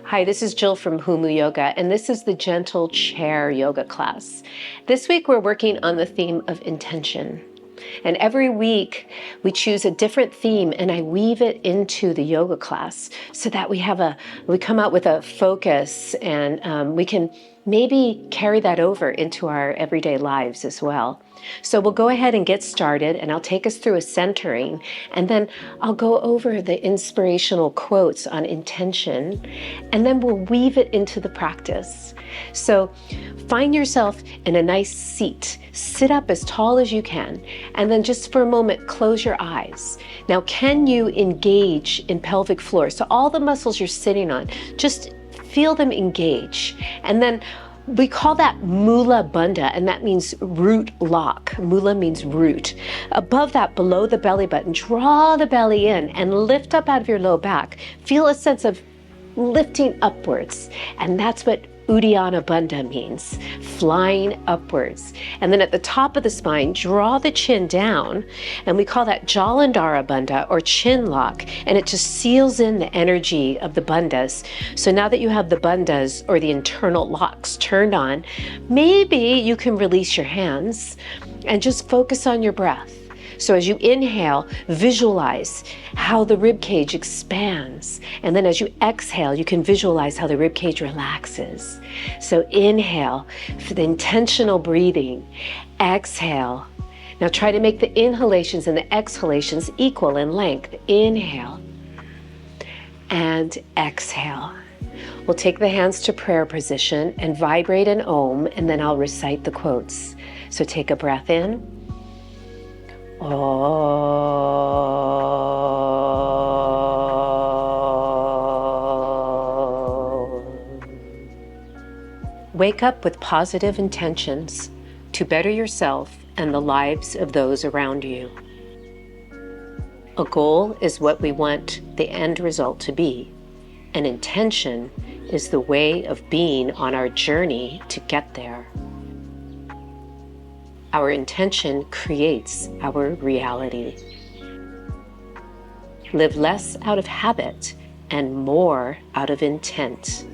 Hi, this is Jill from Humu Yoga, and this is the Gentle Chair Yoga class. This week we're working on the theme of intention. And every week we choose a different theme and I weave it into the yoga class so that we come out with a focus and we can maybe carry that over into our everyday lives as well. So we'll go ahead and get started, and I'll take us through a centering, and then I'll go over the inspirational quotes on intention, and then we'll weave it into the practice. So find yourself in a nice seat. Sit up as tall as you can, and then just for a moment, close your eyes. Now, can you engage in pelvic floor? So all the muscles you're sitting on, just feel them engage. And then we call that Mula Bandha, and that means root lock. Mula means root. Above that, below the belly button, draw the belly in and lift up out of your low back. Feel a sense of lifting upwards. And that's what Uddiyana Bandha means, flying upwards. And then at the top of the spine, draw the chin down, and we call that Jalandhara Bandha, or chin lock, and it just seals in the energy of the bandhas. So now that you have the bandhas, or the internal locks, turned on, maybe you can release your hands and just focus on your breath. So as you inhale, visualize how the rib cage expands. And then as you exhale, you can visualize how the rib cage relaxes. So inhale for the intentional breathing. Exhale. Now try to make the inhalations and the exhalations equal in length. Inhale and exhale. We'll take the hands to prayer position and vibrate an Om, and then I'll recite the quotes. So take a breath in. Wake up with positive intentions to better yourself and the lives of those around you. A goal is what we want the end result to be. An intention is the way of being on our journey to get there. Our intention creates our reality. Live less out of habit and more out of intent.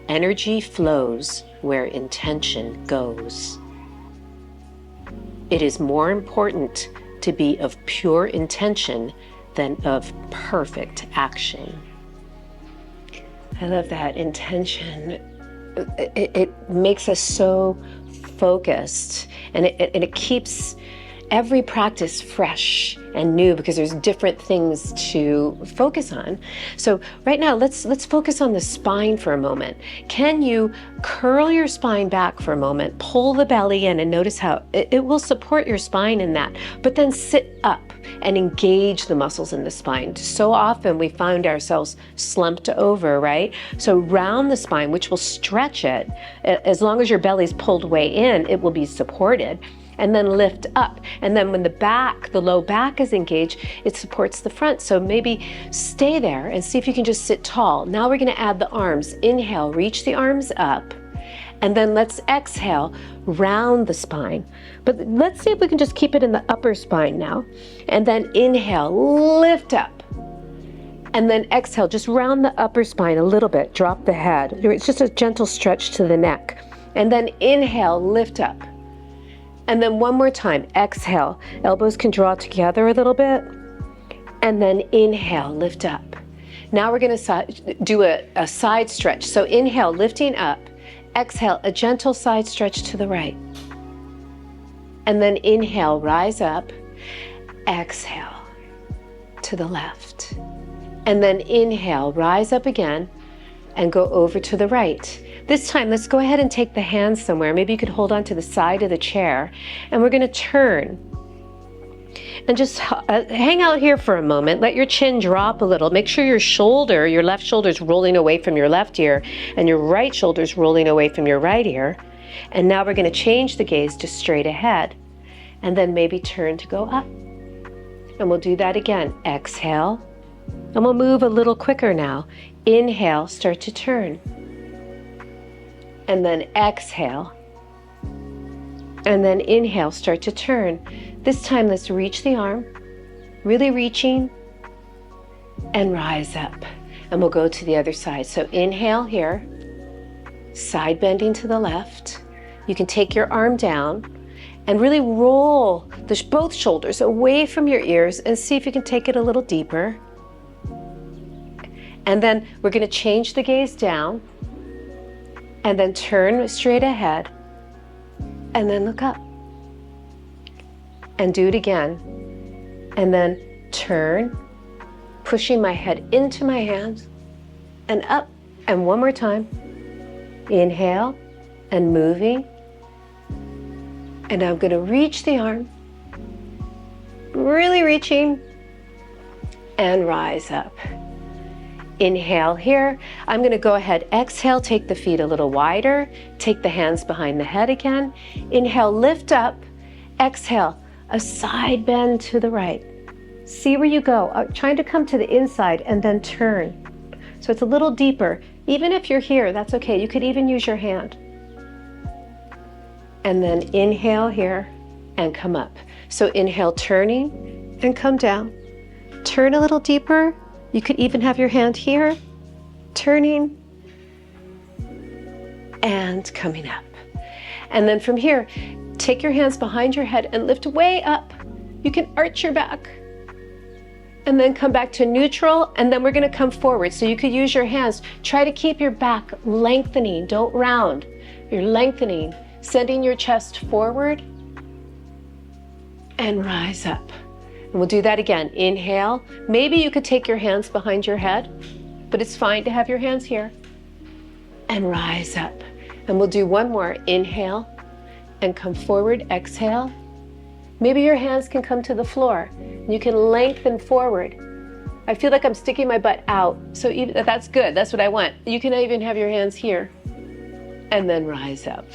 Energy flows where intention goes. It is more important to be of pure intention than of perfect action. I love that. Intention. It makes us so focused, and it keeps every practice fresh and new because there's different things to focus on. So right now, let's focus on the spine for a moment. Can you curl your spine back for a moment, pull the belly in, and notice how it will support your spine in that, but then sit up and engage the muscles in the spine. So often we find ourselves slumped over, right? So round the spine, which will stretch it. As long as your belly's pulled way in, it will be supported. And then lift up. And then when the low back is engaged, it supports the front. So maybe stay there and see if you can just sit tall. Now we're gonna add the arms. Inhale, reach the arms up. And then let's exhale, round the spine. But let's see if we can just keep it in the upper spine now. And then inhale, lift up. And then exhale, just round the upper spine a little bit, drop the head. It's just a gentle stretch to the neck. And then inhale, lift up. And then one more time, exhale. Elbows can draw together a little bit. And then inhale, lift up. Now we're gonna do a side stretch. So inhale, lifting up. Exhale, a gentle side stretch to the right. And then inhale, rise up. Exhale, to the left. And then inhale, rise up again and go over to the right. This time, let's go ahead and take the hands somewhere. Maybe you could hold on to the side of the chair, and we're gonna turn. And just hang out here for a moment. Let your chin drop a little. Make sure your left shoulder is rolling away from your left ear, and your right shoulder is rolling away from your right ear. And now we're gonna change the gaze to straight ahead, and then maybe turn to go up. And we'll do that again. Exhale, and we'll move a little quicker now. Inhale, start to turn. And then exhale. And then inhale, start to turn. This time, let's reach the arm, really reaching, and rise up. And we'll go to the other side. So inhale here, side bending to the left. You can take your arm down and really roll both shoulders away from your ears and see if you can take it a little deeper. And then we're going to change the gaze down and then turn straight ahead and then look up. And do it again. And then turn, pushing my head into my hands and up. And one more time. Inhale and moving. And I'm going to reach the arm, really reaching, and rise up. Inhale here. I'm going to go ahead, exhale, take the feet a little wider, take the hands behind the head again. Inhale, lift up, exhale, a side bend to the right. See where you go, trying to come to the inside and then turn. So it's a little deeper. Even if you're here, that's okay. You could even use your hand. And then inhale here and come up. So inhale, turning and come down. Turn a little deeper. You could even have your hand here, turning and coming up. And then from here, take your hands behind your head and lift way up. You can arch your back and then come back to neutral, and then we're going to come forward. So you could use your hands. Try to keep your back lengthening. Don't round. You're lengthening. Sending your chest forward and rise up. And we'll do that again. Inhale. Maybe you could take your hands behind your head, but it's fine to have your hands here. And rise up. And we'll do one more. Inhale and come forward. Exhale. Maybe your hands can come to the floor. You can lengthen forward. I feel like I'm sticking my butt out. So even, that's good. That's what I want. You can even have your hands here. And then rise up.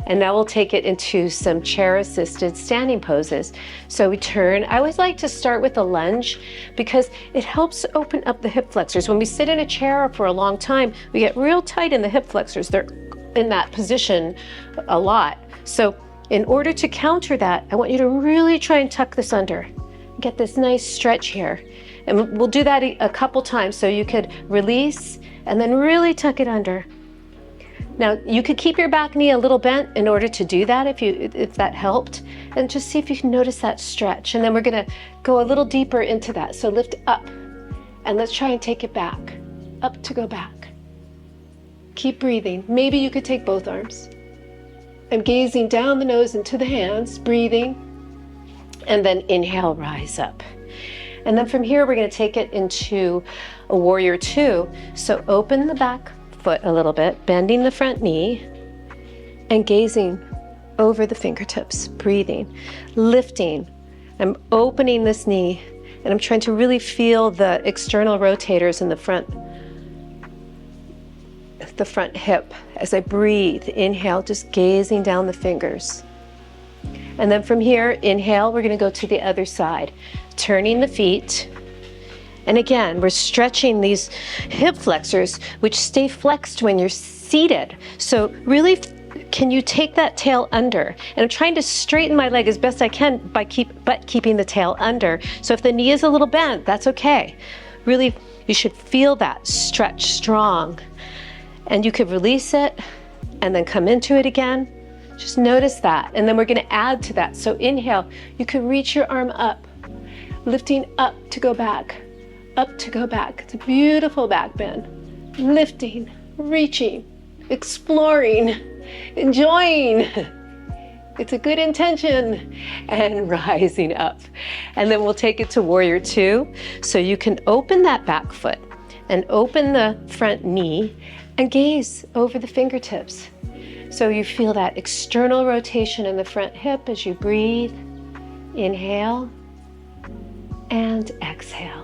And now we'll take it into some chair-assisted standing poses. So we turn. I always like to start with a lunge because it helps open up the hip flexors. When we sit in a chair for a long time, we get real tight in the hip flexors. They're in that position a lot. So in order to counter that, I want you to really try and tuck this under. Get this nice stretch here. And we'll do that a couple times. So you could release and then really tuck it under. Now, you could keep your back knee a little bent in order to do that if that helped. And just see if you can notice that stretch. And then we're going to go a little deeper into that. So lift up and let's try and take it back. Up to go back. Keep breathing. Maybe you could take both arms. I'm gazing down the nose into the hands, breathing. And then inhale, rise up. And then from here, we're going to take it into a warrior two. So open the back foot a little bit, bending the front knee and gazing over the fingertips, breathing, lifting. I'm opening this knee and I'm trying to really feel the external rotators in the front hip as I breathe. Inhale, just gazing down the fingers. And then from here, inhale, we're going to go to the other side, turning the feet. And again, we're stretching these hip flexors, which stay flexed when you're seated. So really, can you take that tail under? And I'm trying to straighten my leg as best I can by keeping the tail under. So if the knee is a little bent, that's okay. Really, you should feel that stretch strong. And you could release it and then come into it again. Just notice that. And then we're going to add to that. So inhale, you could reach your arm up, lifting up to go back. Up to go back. It's a beautiful back bend. Lifting, reaching, exploring, enjoying. It's a good intention. And rising up. And then we'll take it to warrior two. So you can open that back foot and open the front knee and gaze over the fingertips. So you feel that external rotation in the front hip as you breathe. Inhale and exhale.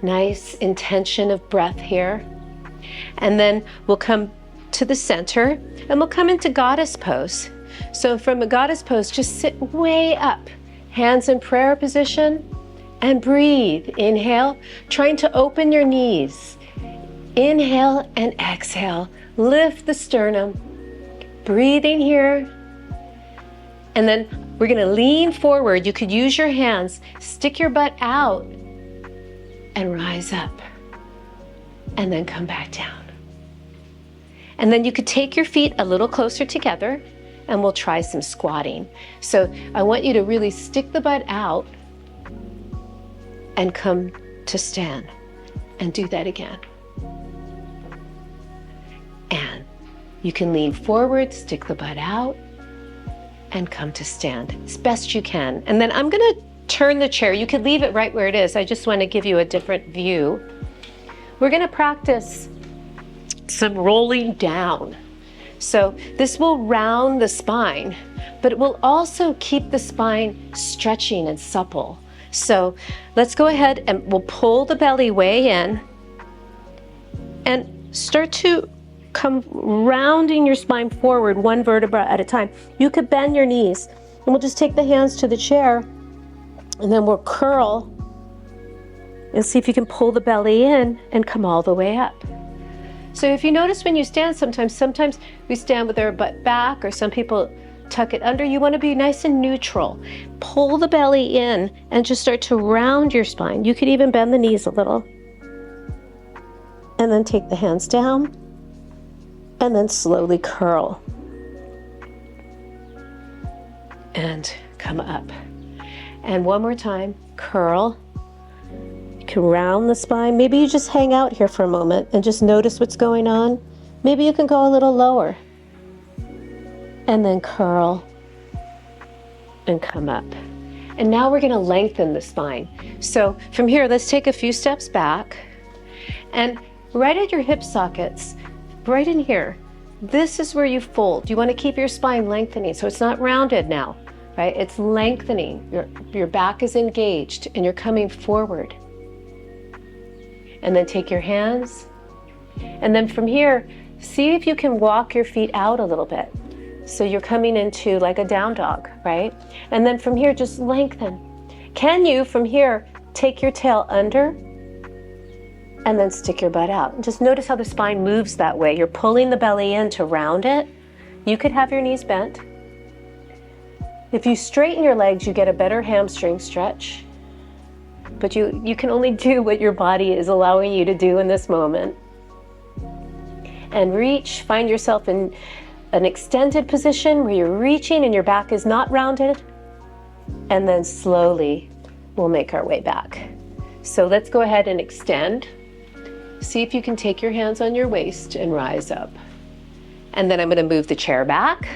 Nice intention of breath here. And then we'll come to the center and we'll come into goddess pose. So from a goddess pose, just sit way up, hands in prayer position and breathe. Inhale, trying to open your knees. Inhale and exhale, lift the sternum, breathing here. And then we're gonna lean forward. You could use your hands, stick your butt out, and rise up. and then come back down. And then you could take your feet a little closer together, and we'll try some squatting. So I want you to really stick the butt out and come to stand, and do that again. And you can lean forward, stick the butt out, and come to stand as best you can. And then I'm gonna turn the chair. You could leave it right where it is. I just want to give you a different view. We're gonna practice some rolling down. So this will round the spine, but it will also keep the spine stretching and supple. So let's go ahead and we'll pull the belly way in and start to come rounding your spine forward one vertebra at a time. You could bend your knees, and we'll just take the hands to the chair, and then we'll curl and see if you can pull the belly in and come all the way up. So if you notice when you stand, sometimes we stand with our butt back, or some people tuck it under. You want to be nice and neutral. Pull the belly in and just start to round your spine. You could even bend the knees a little. And then take the hands down and then slowly curl. And come up. And one more time, curl. You can round the spine. Maybe you just hang out here for a moment and just notice what's going on. Maybe you can go a little lower. And then curl and come up. And now we're going to lengthen the spine. So from here, let's take a few steps back. And right at your hip sockets, right in here, this is where you fold. You want to keep your spine lengthening, so it's not rounded now, right? It's lengthening. Your back is engaged and you're coming forward. And then take your hands. And then from here, see if you can walk your feet out a little bit. So you're coming into like a down dog, right? And then from here, just lengthen. Can you, from here, take your tail under and then stick your butt out? Just notice how the spine moves that way. You're pulling the belly in to round it. You could have your knees bent. If you straighten your legs, you get a better hamstring stretch. But you can only do what your body is allowing you to do in this moment. And reach, find yourself in an extended position where you're reaching and your back is not rounded. And then slowly we'll make our way back. So let's go ahead and extend. See if you can take your hands on your waist and rise up. And then I'm going to move the chair back.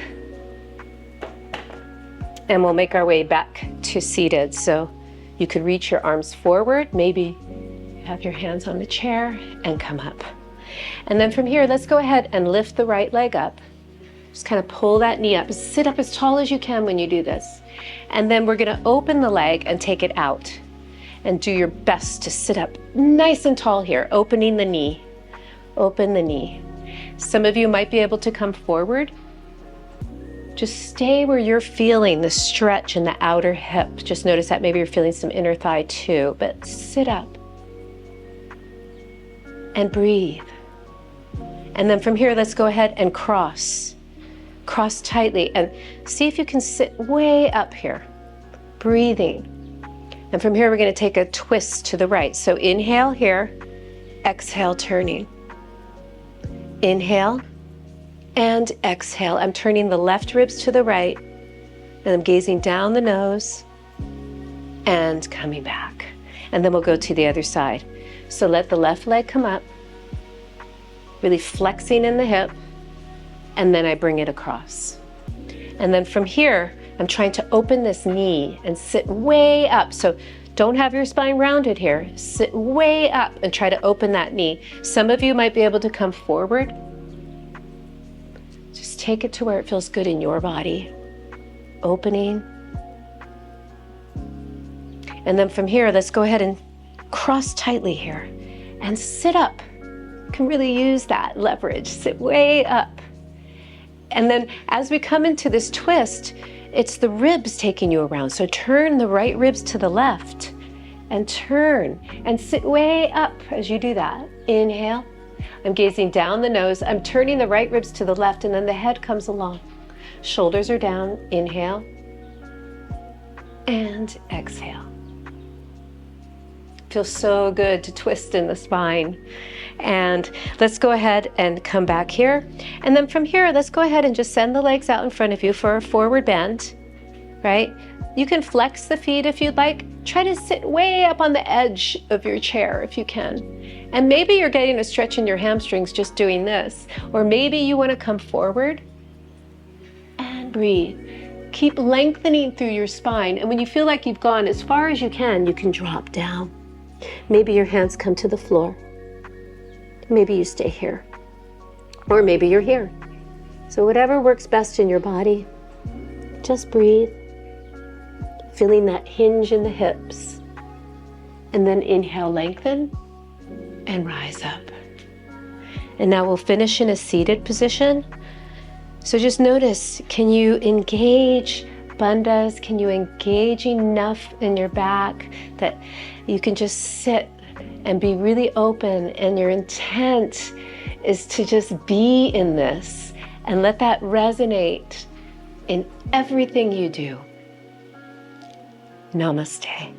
And we'll make our way back to seated. So you could reach your arms forward, maybe have your hands on the chair and come up. And then from here, let's go ahead and lift the right leg up. Just kind of pull that knee up. Sit up as tall as you can when you do this. And then we're going to open the leg and take it out. And do your best to sit up nice and tall here, opening the knee. Open the knee. Some of you might be able to come forward. Just stay where you're feeling the stretch in the outer hip. Just notice that maybe you're feeling some inner thigh too, but sit up and breathe. And then from here, let's go ahead and cross. Cross tightly and see if you can sit way up here, breathing. And from here, we're going to take a twist to the right. So inhale here, exhale, turning. Inhale and exhale. I'm turning the left ribs to the right, and I'm gazing down the nose and coming back. And then we'll go to the other side. So let the left leg come up, really flexing in the hip, and then I bring it across. And then from here, I'm trying to open this knee and sit way up. So don't have your spine rounded here. Sit way up and try to open that knee. Some of you might be able to come forward. Just take it to where it feels good in your body. Opening. And then from here, let's go ahead and cross tightly here and sit up. You can really use that leverage. Sit way up. And then as we come into this twist, it's the ribs taking you around. So turn the right ribs to the left and turn and sit way up as you do that. Inhale. I'm gazing down the nose. I'm turning the right ribs to the left, and then the head comes along. Shoulders are down. Inhale and exhale. Feels so good to twist in the spine. And let's go ahead and come back here. And then from here, let's go ahead and just send the legs out in front of you for a forward bend, right? You can flex the feet if you'd like. Try to sit way up on the edge of your chair if you can. And maybe you're getting a stretch in your hamstrings just doing this. Or maybe you want to come forward and breathe. Keep lengthening through your spine. And when you feel like you've gone as far as you can drop down. Maybe your hands come to the floor. Maybe you stay here. Or maybe you're here. So whatever works best in your body, just breathe. Feeling that hinge in the hips. And then inhale, lengthen, and rise up. And now we'll finish in a seated position. So just notice, can you engage bandhas? Can you engage enough in your back that you can just sit and be really open, and your intent is to just be in this and let that resonate in everything you do. Namaste.